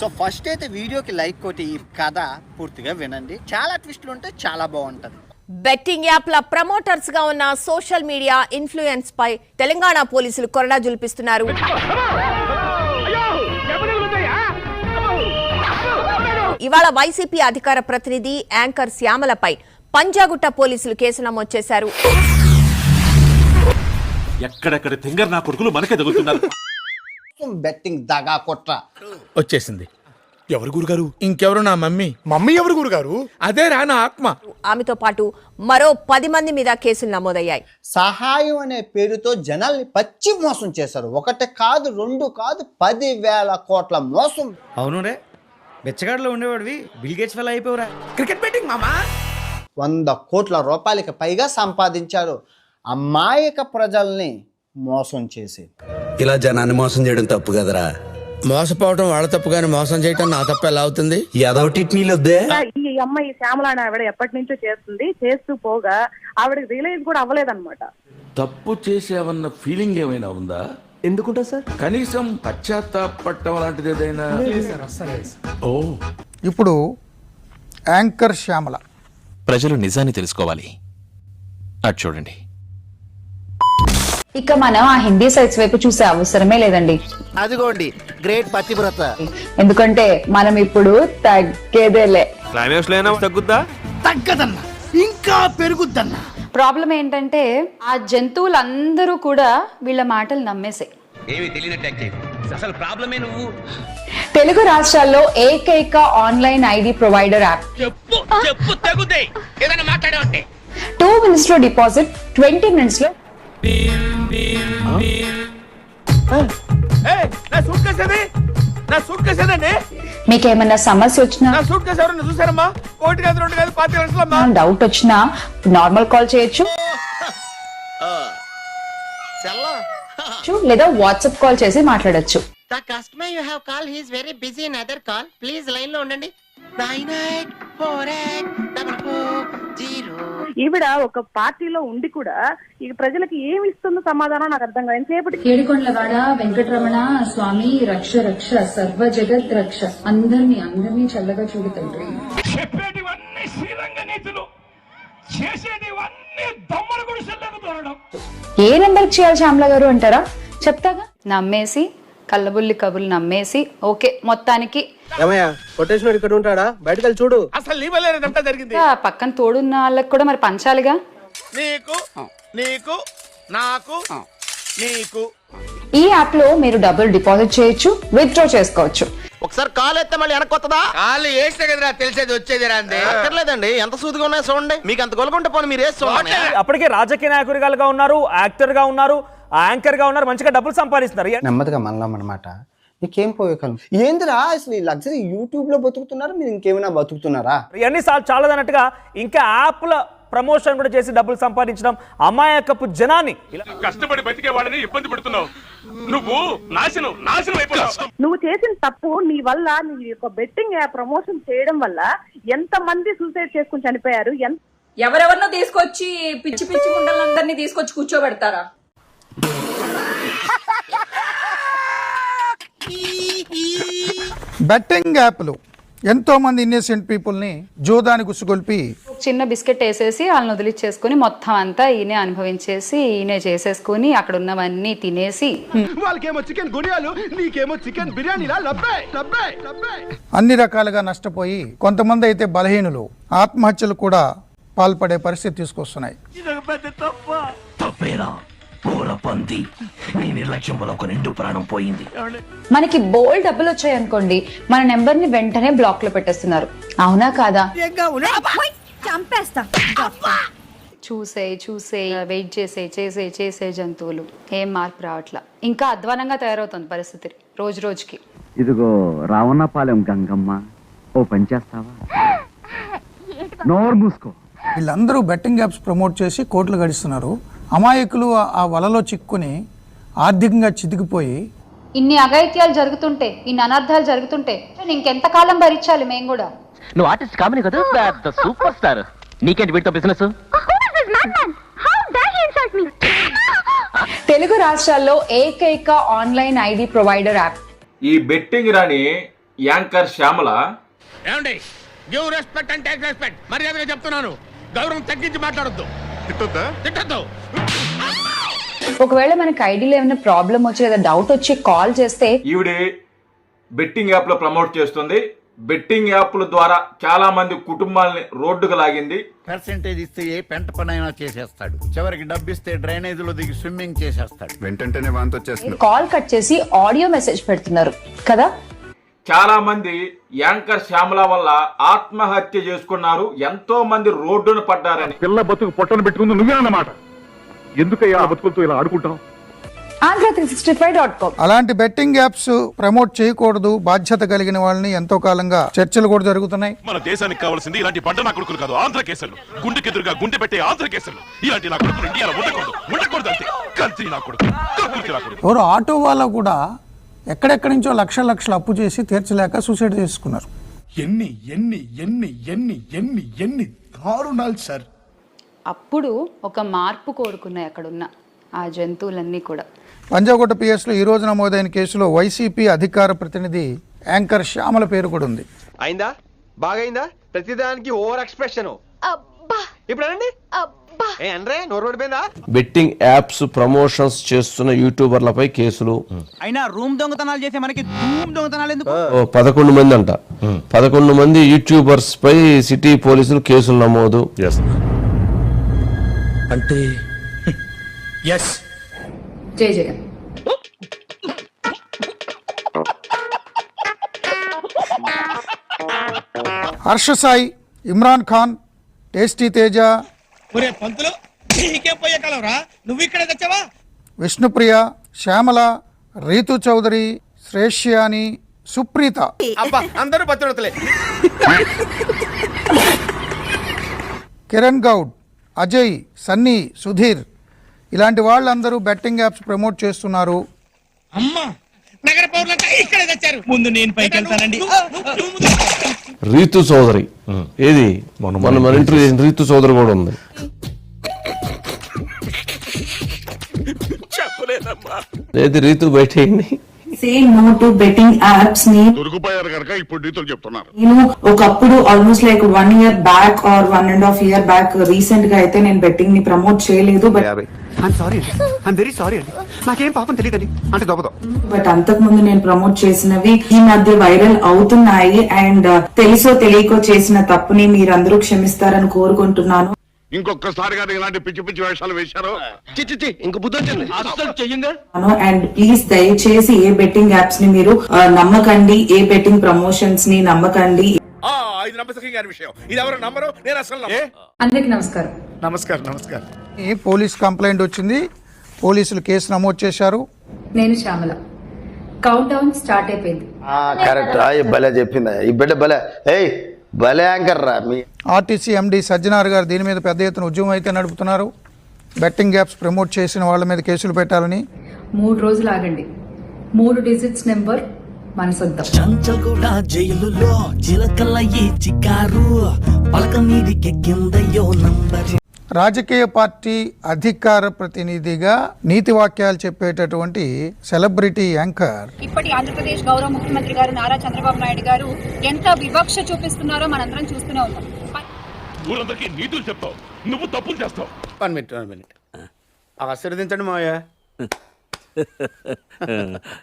So first అయితే వీడియోకి like కొట్టి ఈ కథ పూర్తిగా వినండి. చాలా ట్విస్టులు ఉంటాయి, చాలా బాగుంటది. బెట్టింగ్ యాప్ల ప్రమోటర్స్ గా ఉన్న సోషల్ మీడియా ఇన్ఫ్లుయెన్స్ పై తెలంగాణ పోలీసులు కొరడా జుల్పిస్తున్నారు. ఇవాళ వైసీపీ అధికార ప్రతినిధి యాంకర్ శ్యామలపై పంజాగుట్ట పోలీసులు కేసు నమోదు చేశారు. ఎక్కడెక్కడ తింగర్ నా కొడుకులు మనకే తగులుతున్నారు. బెట్టింగ్ దగా కొట్ర వచ్చేసింది. ఎవరు గురుగారు? ఇంకెవరు? నా మమ్మీ. మమ్మీ ఎవరు గురుగారు? అదే రా నా ఆత్మ. ఆమెతో పాటు మరో 10 మంది మీద కేసులు నమోదయ్యాయి. సహాయం అనే పేరుతో జనాల్ని పచ్చి మోసం చేశారు. ఒకటి కాదు, రెండు కాదు, 10,000 కోట్ల మోసం. అవును రే, బెచ్చగాడులో ఉండేవాడివి బిల్ గేట్స్ వల్ల అయిపోవరా. క్రికెట్ బెట్టింగ్ మామా. 100 కోట్ల రూపాయలకి పైగా సంపాదించారు. అమాయక ప్రజల్ని మోసం చేసి. ఇలా జనాన్ని మోసం చేయడం తప్పు కదరా. మోసపోవడం వాళ్ళ తప్పు, కానీ మోసం చేయటం నా తప్పు ఎలా అవుతుంది? ఎదవటిట్నీళ్ళు వద్దే. ఈ అమ్మాయి శ్యామల అని ఆవిడ ఎప్పటి నుంచో చేస్తూ పోగా ఆవిడకి రియలైజ్ కూడా అవ్వలేదన్నమాట. తప్పు చేసేవన్న ఫీలింగ్ ఏమైనా ఉందా? ఎందుకుంటా సార్? కనీసం పశ్చాత్తాపట్టం లాంటిది ఏదైనా? ఓ, ఇప్పుడు యాంకర్ శ్యామల. ప్రజలు నిజాన్ని తెలుసుకోవాలి. అటు చూడండి. ఇక మనం ఆ హిందీ సైట్స్ వైపు చూసే అవసరమే లేదండి. అదిగోండి గ్రేట్ పతివ్రత. ఎందుకంటే మనం ఇప్పుడు తగ్గేదేలే. తగ్గుద్దా? తగ్గదన్నా, ఇంకా పెరుగుద్దన్నా. ప్రాబ్లం ఏంటంటే ఆ జంతువులందరూ కూడా వీళ్ళ మాటలు నమ్మేసాయి. తెలుగు రాష్ట్రాల్లో ఏకైక online ID provider app. 2 minutes లో డిపాజిట్, 20 minutes లో. మీకేమన్నా సమస్య వచ్చినా, డౌట్ వచ్చినా నార్మల్ కాల్ చేయొచ్చు, లేదా వాట్సాప్ కాల్ చేసి మాట్లాడొచ్చు. ఈవిడ ఒక పార్టీలో ఉండి కూడా ఈ ప్రజలకు ఏమి ఇస్తుందో సమాధానం నాకు అర్థం కాదు. ఎంతసేపటి ఏడుకొండలవాడ వెంకటరమణ స్వామి రక్ష రక్ష సర్వ జగత్ రక్ష, అందరినీ చల్లగా చూడు తండ్రి. చెప్పేటివన్నీ శ్రీరంగ నీతులు, చేసేటివన్నీ దొమ్మల గుడిసెల్లోకి దూరడం. ఏ నెంబర్ చేయాలి శ్యామల గారు అంటారా? చెప్తాగా. నమ్మేసి కళ్ళబుల్లి కబుర్లు నమ్మేసి ఓకే మొత్తానికి ఇక్కడ ఉంటాడా? బయటకు వెళ్ళి చూడు. అసలు నీ వల్లే ఇదంతా జరిగింది. పక్కన తోడున్న వాళ్ళకి కూడా మరి పంచాలిగా. నీకు నీకు నాకు నీకు. ఈ యాప్ లో మీరు డబ్బులు డిపాజిట్ చేయొచ్చు, విత్డ్రా చేసుకోవచ్చు. ఒకసారి కాల్ ఎత్తే మళ్ళీ వెనక్కి వస్తుందా? కాళ్ళు వేస్తే కదరా తెలిసేది వచ్చేది రాంది. అక్కర్లేదండి, ఎంత సూదిగా ఉన్నాయో చూడండి. మీకు అంత గొలకుంటే పోనీ మీరు వేసి చూడండి. అప్పటికే రాజకీయ నాయకుడిగా ఉన్నారు, యాక్టర్ గా ఉన్నారు, యాంకర్ గా ఉన్నారు, మంచిగా డబ్బులు సంపాదిస్తున్నారు. నెమ్మదిగా మనలాం అనమాట. మీకేం పోయే కాలం ఏందిరా? అసలు ఈ లగ్జరీ యూట్యూబ్ లో బతుకుతున్నారు, మీరు ఇంకేమైనా బతుకుతున్నారా? ఇవన్నీ చాలదన్నట్టుగా ఇంకా యాప్ల ప్రమోషన్ కూడా చేసి డబ్బులు సంపాదించడం, అమాయకపు జనాన్ని కష్టపడి బతికే వాళ్ళని ఇబ్బంది పెడుతున్నావు. నువ్వు నాశనం అయిపోతావు. నువ్వు చేసిన తప్పు నీ వల్ల, నీ యొక్క బెట్టింగ్ యాప్ ప్రమోషన్ చేయడం వల్ల ఎంత మంది సూసైడ్ చేసుకుని చనిపోయారు. ఎవరెవరినో తీసుకొచ్చి పిచ్చి పిచ్చి గుండలందరినీ తీసుకొచ్చి కూర్చోబెడతారా? బెట్టింగ్ యాప్లు ఎంతో మంది ఇన్నోసెంట్ పీపుల్ ని జోదానికి గుసుగొల్పి చిన్న బిస్కెట్ వేసేసి వాళ్ళని వదిలిచ్చేసుకుని మొత్తం అంతా ఈయనే అనుభవించేసి ఈయనే చేసేసుకుని అక్కడ ఉన్నవన్నీ తినేసి, వాళ్ళకేమో చికెన్ గుడియాలు, నీకేమో చికెన్ బిర్యానీలా అన్ని రకాలుగా నష్టపోయి కొంతమంది అయితే బలహీనులు ఆత్మహత్యలు కూడా పాల్పడే పరిస్థితి తీసుకొస్తున్నాయి. మనకి బోల్డ్ డబ్బులు వచ్చాయనుకోండి, మన నెంబర్ ని వెంటనే బ్లాక్ లో పెట్టేస్తున్నారు. అవునా కాదా? చూసే వెయిట్ చేసే జంతువులు ఏం మార్పు రావట్లా. ఇంకా అధ్వానంగా తయారవుతుంది పరిస్థితి రోజు రోజుకి. ఇదిగో రావణపాలెం గంగమ్మ, ఓ పని చేస్తావా? నోరు మూసుకో. వీళ్ళందరూ బెట్టింగ్ యాప్స్ ప్రమోట్ చేసి కోట్లు గడిస్తున్నారు. అమాయకులు ఆ వలలో చిక్కుని ఆర్థికంగా చితికిపోయి ఇన్ని అఘాయిత్యాలు జరుగుతుంటే, ఇన్ని అనర్థాలు జరుగుతుంటే ఇంకెంతకాలం భరించాలి మేము కూడా? నువ్వు ఆర్టిస్ట్ కామని కదా, పెద్ద సూపర్ స్టార్. నీకేంటి వీటితో బిజినెస్? తెలుగు రాష్ట్రాల్లో ఏకైక ఆన్లైన్ ఐడి ప్రొవైడర్ యాప్. ఈ బెట్టింగ్ రాని యాంకర్ శ్యామల ఏమండి give respect and take respect మర్యాదగా చెప్తున్నాను. గౌరవం తగ్గించి మాట్లాడొద్దు. తిట్టొద్దు. ఒకవేళ మనకి ఐడీలో ఏమైనా ప్రాబ్లం వచ్చి లేదా డౌట్ వచ్చి కాల్ చేస్తే ఈవిడ బెట్టింగ్ యాప్ లో ప్రమోట్ చేస్తుంది. బెట్టింగ్ యాప్ల ద్వారా చాలా మంది కుటుంబాలని రోడ్డుకు లాగింది. పర్సెంటేజ్ ఇస్తే ఏ పెంట పనైనా చేసేస్తాడు. చివరికి డబ్బిస్తే డ్రైనేజ్ లో దిగి స్విమ్మింగ్ చేసేస్తాడు. వెంటనే వాంతి వచ్చేస్తుంది. కాల్ కట్ చేసి ఆడియో మెసేజ్ పెడుతున్నారు కదా. చాలా మంది యాంకర్ శ్యామల వల్ల ఆత్మహత్య చేసుకున్నారు. ఎంతో మంది రోడ్డున పడ్డారని. పిల్ల బతుకు పొట్టను పెట్టుకుంది నువ్వే అన్నమాట. ఎందుకయ్యా బతుకులతో ఇలా ఆడుకుంటాం? Andhra365.com అలాంటి బెట్టింగ్ యాప్స్ ప్రమోట్ చేయకూడదు, బాధ్యత కలిగిన వాళ్ళని ఎంతో కాలంగా చర్చలు కూడా జరుగుతున్నాయి. మన దేశానికి కావాల్సింది ఇలాంటి పంట నా కొడుకులు కాదు, ఆంధ్ర కేసులు. గుండెకెదురుగా గుండె పెట్టే ఆంధ్ర కేసులు. ఇలాంటి నా కొడుకులు ఇండియాలో ఉండకూడదు అంతే. కల్తీ నా కొడుకు, కల్తీ నా కొడుకు. ఎవరు ఆటో వాళ్ళ కూడా ఎక్కడెక్కడి నుంచో లక్షలు అప్పు చేసి తీర్చలేక సూసైడ్ చేసుకున్నారు. ఎన్ని దారుణాలు సార్. అప్పుడు ఒక మార్పు కోరుకున్నాయి అక్కడున్న ఆ జంతువులన్నీ కూడా. పంజాగుట్ట పిఎస్లో ఈ రోజు నమోదైన కేసులో వైసీపీ అధికార ప్రతినిధి యాంకర్ శ్యామల పేరు కూడా ఉంది. అయిందా? బాగైందా? ప్రతిదానికి ఓవర్ ఎక్స్ప్రెషన్. ఇప్పుడు అనండి. బెట్టింగ్ యాప్స్ ప్రమోషన్స్ చేస్తున్న యూట్యూబర్లపై కేసులు. అయినా రూమ్ దొంగతనాలు చేసే మనకి దొంగతనాలు ఎందుకు? 11 మంది అంట. 11 మంది యూట్యూబర్స్ పై సిటీ పోలీసులు కేసులు నమోదు. అంటే జై జగన్. హర్ష సాయి, ఇమ్రాన్ ఖాన్, టేస్టీ తేజ, పంతులు నీకేం పోయే కాలం రా, నువ్వు ఇక్కడే తెచ్చావా? విష్ణుప్రియ, శ్యామల, రీతు చౌదరి, శ్రేష్యాని, సుప్రీత, అందరూ పత్రులే. కిరణ్ గౌడ్, అజయ్, సన్నీ, సుధీర్ ఇలాంటి వాళ్ళందరూ బెట్టింగ్ యాప్స్ ప్రమోట్ చేస్తున్నారు. అమ్మా నగర పౌరులంతా ఇక్కడే తెచ్చారు. ముందు నేను పైకి వెళ్తానండి. రీతు చౌదరి ఏది మన ఇంటర్వ్యూ చేసిన రీతు చౌదరి కూడా ఉంది. ఏది రీతు బయటేయండి. Say no to betting apps ని దొరికిపోయారు కనుక ఇప్పుడు నీతులు చెప్తున్నారు. నేను ఒకప్పుడు almost like 1 year back or 1.5 year back recent గా అయితే నేను బెట్టింగ్ ని ప్రమోట్ చేయలేదు. నాకేం పాపం తెలియదు అంటే బట్ అంతకు ముందు నేను ప్రమోట్ చేసినవి ఈ మధ్య వైరల్ అవుతున్నాయి. అండ్ తెలుసో తెలియకో చేసిన తప్పుని మీరందరూ క్షమిస్తారని కోరుకుంటున్నాను. ఇంకొకసారి కానీ ఇలాంటి పిచ్చి పిచ్చి వేషాలు వేశారు. ఇంక బుద్ధి చెయ్యంగా. అండ్ ప్లీజ్ దయచేసి ఏ బెట్టింగ్ యాప్స్ ని మీరు నమ్మకండి, ఏ బెట్టింగ్ ప్రమోషన్స్ ని నమ్మకండి. ఇది నమ్మసకంగా విషయం. ఇది ఎవరు నమ్మరు, నేను అసలు అందరికి నమస్కారం. నమస్కారం. ఈ పోలీస్ కంప్లైంట్ వచ్చింది, పోలీసులు కేసు నమోదు చేశారు. నేను శ్యామల. కౌంట్ డౌన్ స్టార్ట్ అయిపోయింది. కరెక్ట్. భలే చెప్పిందా ఈ బిడ్డ, భలే యాంకర్ రా. ఆర్టీసీ ఎండీ సజ్జనార్ గారు దీని మీద పెద్ద ఎత్తున ఉద్యమం అయితే నడుపుతున్నారు. బెట్టింగ్ యాప్స్ ప్రమోట్ చేసిన వాళ్ళ మీద కేసులు పెట్టాలని. 3 రోజులు ఆగండి. 3 digits నెంబర్ మన సొంతం. చంచల్గూడ జైలులో చిలకలయ్యి చికారు పలక మీదికెక్కిందయ్యో నంబర్. రాజకీయ పార్టీ అధికార ప్రతినిధిగా నీతి వాక్యాలు చెప్పేటటువంటి సెలబ్రిటీ యాంకర్ ఇప్పటి ఆంధ్రప్రదేశ్ గౌరవ ముఖ్యమంత్రి గారు నారా చంద్రబాబు నాయుడు గారు ఎంత వివక్ష చూపిస్తున్నారో మనందరం చూస్తూనే ఉన్నాం. ఊరందరికీ నీతులు చెప్తావు, నువ్వు తప్పులు చేస్తావు. 1 minute. ఆశీర్వదించండి మావయ్య.